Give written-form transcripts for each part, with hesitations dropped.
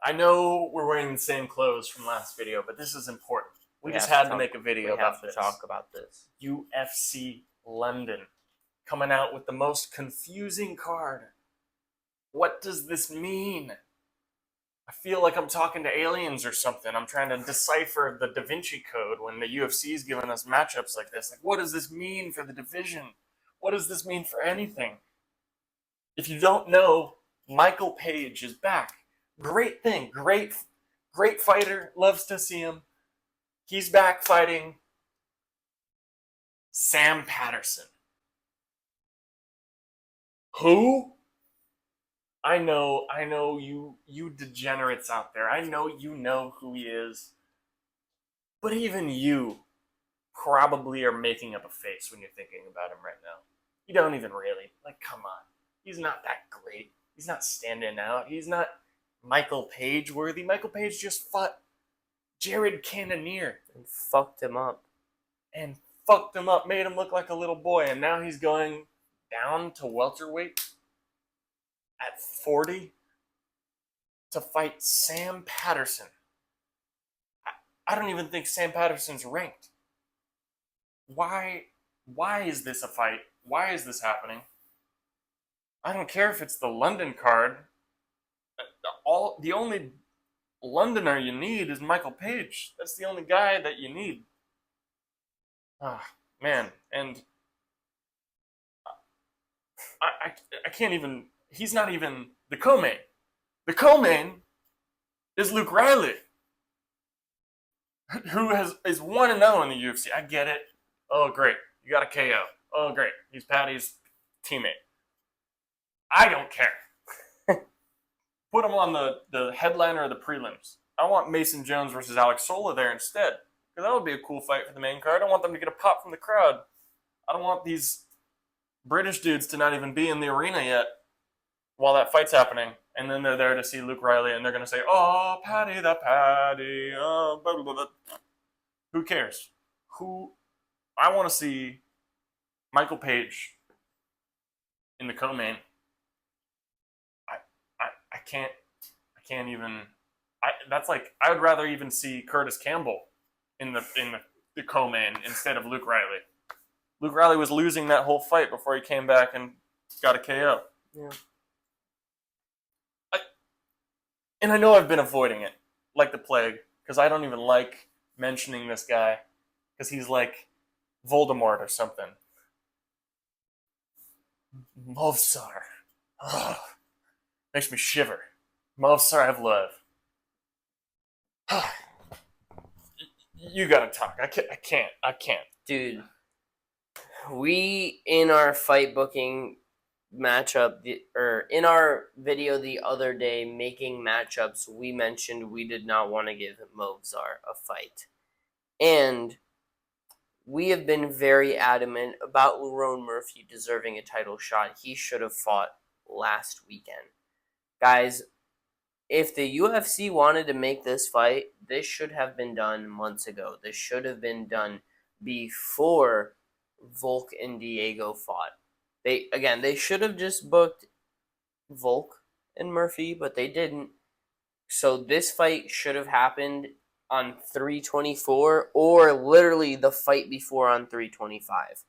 I know we're wearing the same clothes from last video, but this is important. We just had to make a video about this. We have to talk about this. UFC London coming out with the most confusing card. What does this mean? I feel like I'm talking to aliens or something. I'm trying to decipher the Da Vinci Code when the UFC is giving us matchups like this. Like, what does this mean for the division? What does this mean for anything? If you don't know, Michael Page is back. Great thing. Great fighter. Loves to see him. He's back fighting Sam Patterson. Who? I know you degenerates out there. I know you know who he is. But even you probably are making up a face when you're thinking about him right now. You don't even really. Like, come on. He's not that great. He's not standing out. He's not Michael Page worthy. Michael Page just fought Jared Cannonier. And fucked him up. Made him look like a little boy. And now he's going down to welterweight at 40 to fight Sam Patterson. I don't even think Sam Patterson's ranked. Why is this a fight? Why is this happening? I don't care if it's the London card. The only Londoner you need is Michael Page. That's the only guy that you need. Man, and I can't even. He's not even the co-main. The co-main is Luke Riley, who is 1-0 in the UFC. I get it. Oh, great. You got a KO. Oh, great. He's Patty's teammate. I don't care. Put him on the headliner of the prelims. I want Mason Jones versus Alex Sola there instead. Because that would be a cool fight for the main card. I want them to get a pop from the crowd. I don't want these British dudes to not even be in the arena yet while that fight's happening. And then they're there to see Luke Riley and they're going to say, oh, Patty the Patty. Oh, blah, blah, blah. Who cares? I want to see Michael Page in the co-main. I can't even. That's like, I would rather even see Kurtis Campbell in the co-main instead of Luke Riley. Luke Riley was losing that whole fight before he came back and got a KO. Yeah. And I know I've been avoiding it like the plague because I don't even like mentioning this guy because he's like Voldemort or something. Movsar. Ugh. Makes me shiver. Movsar Evloev. You gotta talk. I can't. Dude, we, in our fight booking matchup, in our video the other day, making matchups, we mentioned we did not want to give Movsar a fight. And we have been very adamant about Rowan Murphy deserving a title shot. He should have fought last weekend. Guys, if the UFC wanted to make this fight, this should have been done months ago. This should have been done before Volk and Diego fought. They should have just booked Volk and Murphy, but they didn't. So this fight should have happened on 3/24 or literally the fight before on 3/25.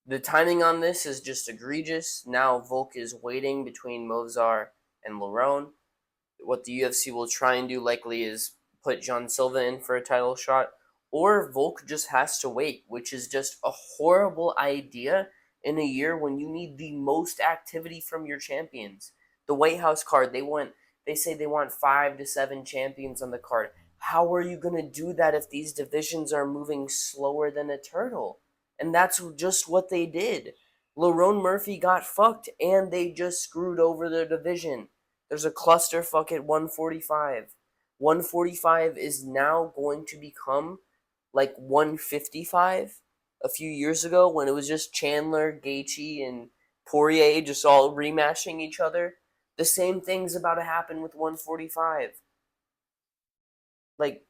The timing on this is just egregious. Now Volk is waiting between Movsar and Rowan. What the UFC will try and do likely is put John Silva in for a title shot, or Volk just has to wait, which is just a horrible idea in a year when you need the most activity from your champions. The White House card, they say they want 5 to 7 champions on the card. How are you going to do that if these divisions are moving slower than a turtle? And that's just what they did. Lerone Murphy got fucked, and they just screwed over their division. There's a clusterfuck at 145. 145 is now going to become like 155 a few years ago when it was just Chandler, Gaethje, and Poirier just all remashing each other. The same thing's about to happen with 145. Like,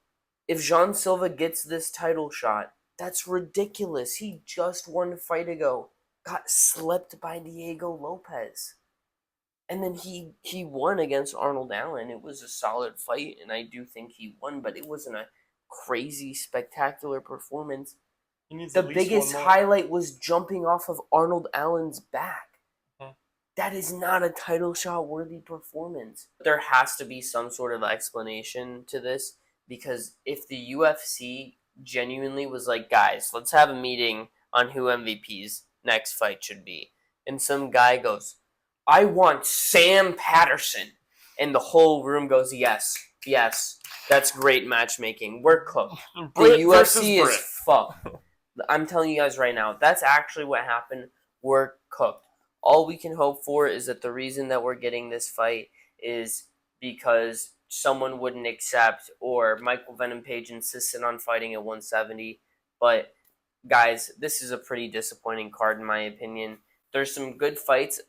if Jean Silva gets this title shot, that's ridiculous. He just 1 fight ago got slept by Diego Lopez. And then he won against Arnold Allen. It was a solid fight, and I do think he won, but it wasn't a crazy, spectacular performance. He needs The at least biggest one more. highlight was jumping off of Arnold Allen's back. Mhm. That is not a title shot worthy performance. There has to be some sort of explanation to this, because if the UFC genuinely was like, guys, let's have a meeting on who MVP's next fight should be, and some guy goes, I want Sam Patterson, and the whole room goes, yes, that's great matchmaking. We're cooked. The Brit UFC versus is fucked. I'm telling you guys right now, that's actually what happened. We're cooked. All we can hope for is that the reason that we're getting this fight is because someone wouldn't accept, or Michael Venom Page insisted on fighting at 170. But guys, this is a pretty disappointing card in my opinion. There's some good fights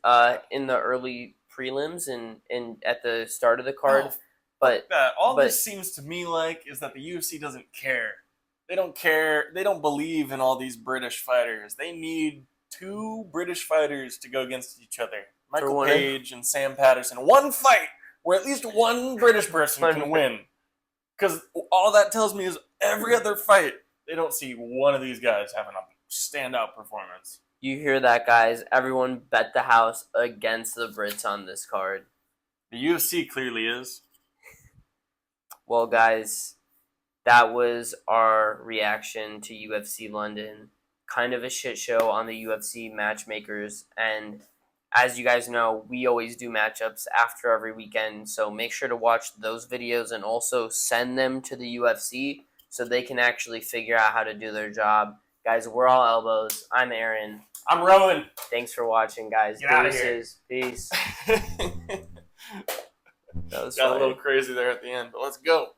in the early prelims and at the start of the card. Oh, but all this seems to me like is that the UFC doesn't care. They don't care. They don't believe in all these British fighters. They need 2 British fighters to go against each other. Michael Page and Sam Patterson. One fight where at least one British person can win. Because all that tells me is every other fight, they don't see one of these guys having a standout performance. You hear that, guys? Everyone bet the house against the Brits on this card. The UFC clearly is. Well, guys, that was our reaction to UFC London. Kind of a shit show on the UFC matchmakers. And as you guys know, we always do matchups after every weekend. So make sure to watch those videos and also send them to the UFC so they can actually figure out how to do their job. Guys, we're All Elbows. I'm Aaron. I'm Rowan. Thanks for watching, guys. Get out of here. Peace. That was Got fun. a little crazy there at the end, but let's go.